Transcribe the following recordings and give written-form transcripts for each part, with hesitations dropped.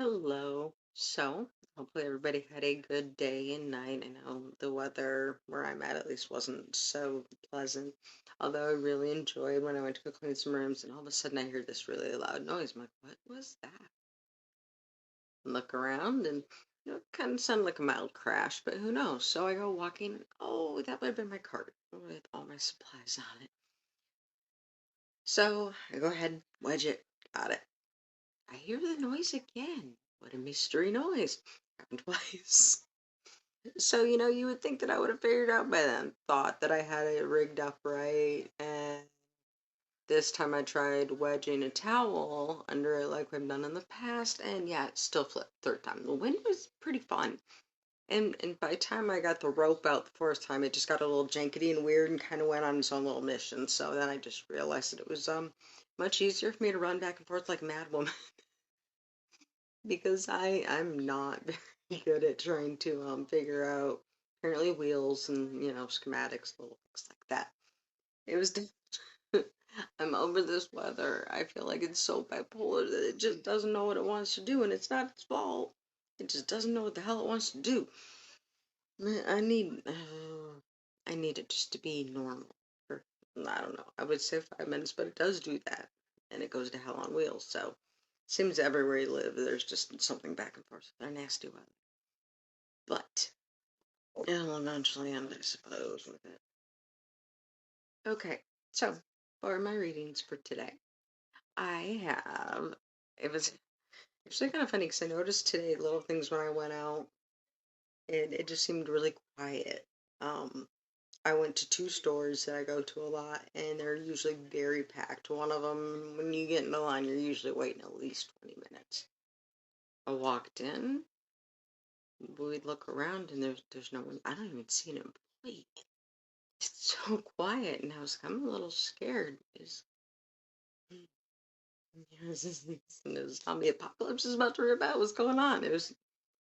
Hello. So, hopefully everybody had a good day and night. I know the weather where I'm at least wasn't so pleasant. Although I really enjoyed when I went to go clean some rooms and all of a sudden I heard this really loud noise. I'm like, what was that? Look around and it kind of sounded like a mild crash, but who knows? So I go walking. Oh, that might have been my cart with all my supplies on it. So I go ahead, wedge it, got it. I hear the noise again. What a mystery noise. Happened twice. So, you would think that I would have figured out by then. Thought that I had it rigged up right, and this time I tried wedging a towel under it like I've done in the past, and yeah, it still flipped third time. The wind was pretty fun. And by the time I got the rope out the fourth time, it just got a little jankety and weird and kind of went on its own little mission. So then I just realized that it was much easier for me to run back and forth like a mad woman because I'm not very good at trying to figure out apparently wheels and schematics, little things like that. It was I'm over this weather. I feel like it's so bipolar that it just doesn't know what it wants to do, and it's not its fault. It just doesn't know what the hell it wants to do. Man, I need it just to be normal for I don't know. I would say 5 minutes, but it does do that, and it goes to hell on wheels. So seems everywhere you live, there's just something back and forth. They're nasty weather. But it'll eventually end, I suppose, with it. Okay, so for my readings for today, I have. It was actually kind of funny because I noticed today little things when I went out, and it just seemed really quiet. Um, I went to two stores that I go to a lot, and they're usually very packed. One of them, when you get in the line, you're usually waiting at least 20 minutes. I walked in, we'd look around, and there's no one. I don't even see an employee. It's so quiet, and I was like, I'm a little scared. This zombie apocalypse is about to rip out. What's going on? It was,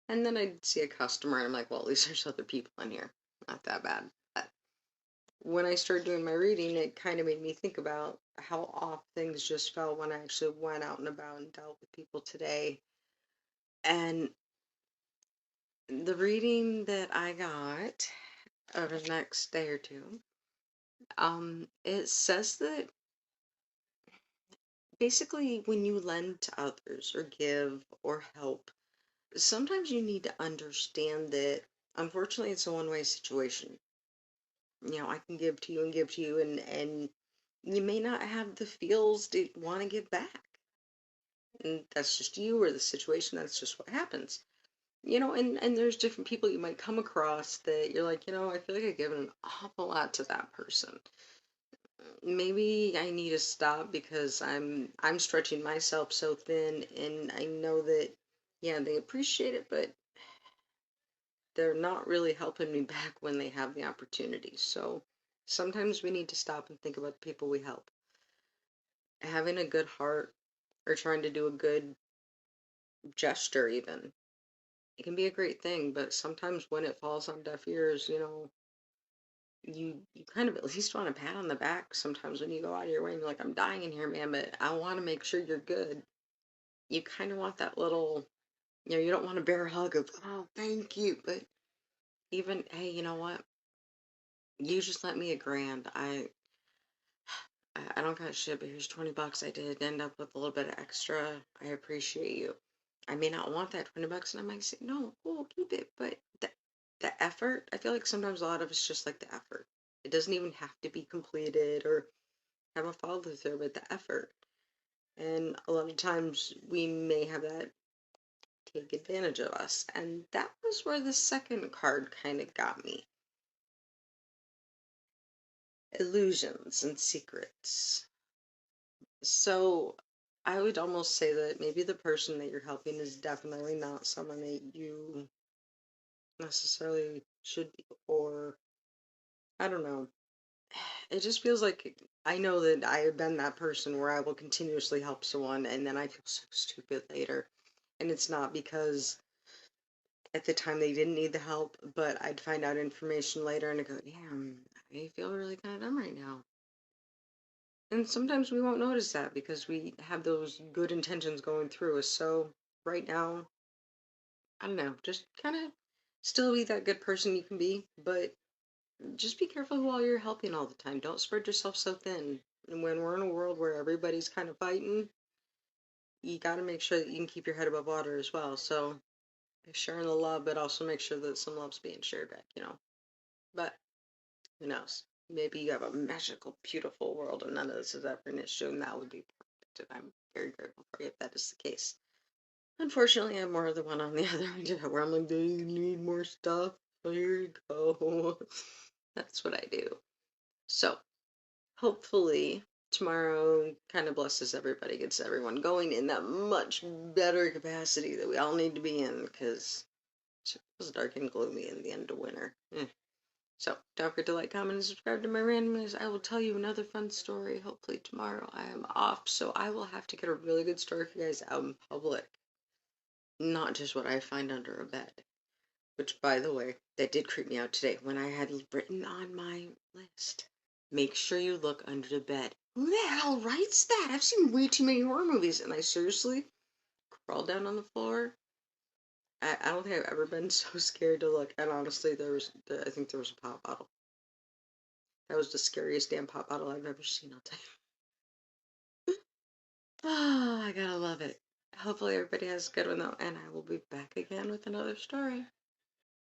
and then I'd see a customer, and I'm like, well, at least there's other people in here. Not that bad. But when I started doing my reading, it kind of made me think about how off things just felt when I actually went out and about and dealt with people today. And the reading that I got over the next day or two, it says that basically when you lend to others or give or help, sometimes you need to understand that unfortunately it's a one-way situation. I can give to you and you may not have the feels to want to give back. And that's just you or the situation, that's just what happens. And there's different people you might come across that you're like, I feel like I've given an awful lot to that person. Maybe I need to stop because I'm stretching myself so thin and I know that yeah, they appreciate it, but they're not really helping me back when they have the opportunity. So sometimes we need to stop and think about the people we help. Having a good heart or trying to do a good gesture, even, it can be a great thing, but sometimes when it falls on deaf ears, you kind of at least want a pat on the back sometimes when you go out of your way and you're like, I'm dying in here, man, but I want to make sure you're good. You kind of want that little, you don't want a bear hug of, oh, thank you, but even, hey, you know what? You just lent me a grand. I don't got shit, but here's 20 bucks. I did end up with a little bit of extra. I appreciate you. I may not want that 20 bucks, and I might say, no, cool, keep it. But the effort, I feel like sometimes a lot of it's just like the effort. It doesn't even have to be completed or have a follow through, but the effort. And a lot of times we may have that take advantage of us. And that was where the second card kind of got me. Illusions and secrets. So I would almost say that maybe the person that you're helping is definitely not someone that you necessarily should be, or I don't know. It just feels like I know that I have been that person where I will continuously help someone and then I feel so stupid later. And it's not because at the time they didn't need the help, but I'd find out information later and I go, damn, I feel really kind of dumb right now. And sometimes we won't notice that because we have those good intentions going through us. So right now, I don't know, just kind of still be that good person you can be, but just be careful while you're helping all the time. Don't spread yourself so thin. And when we're in a world where everybody's kind of fighting, you got to make sure that you can keep your head above water as well. So sharing the love, but also make sure that some love's being shared back. But who knows? Maybe you have a magical, beautiful world and none of this is ever an issue, and that would be perfect. And I'm very grateful for you if that is the case. Unfortunately, I'm more the one on the other end of it where I'm like, do you need more stuff? So here you go. That's what I do. So, hopefully, tomorrow kind of blesses everybody, gets everyone going in that much better capacity that we all need to be in because it was dark and gloomy in the end of winter. So, don't forget to like, comment, and subscribe to my randomness. I will tell you another fun story. Hopefully, tomorrow I am off, so I will have to get a really good story for you guys out in public. Not just what I find under a bed. Which, by the way, that did creep me out today when I had written on my list. Make sure you look under the bed. Who the hell writes that? I've seen way too many horror movies, and I seriously crawled down on the floor. I don't think I've ever been so scared to look. And honestly, I think there was a pop bottle. That was the scariest damn pop bottle I've ever seen. I'll tell you. Oh, I gotta love it. Hopefully everybody has a good one though, and I will be back again with another story.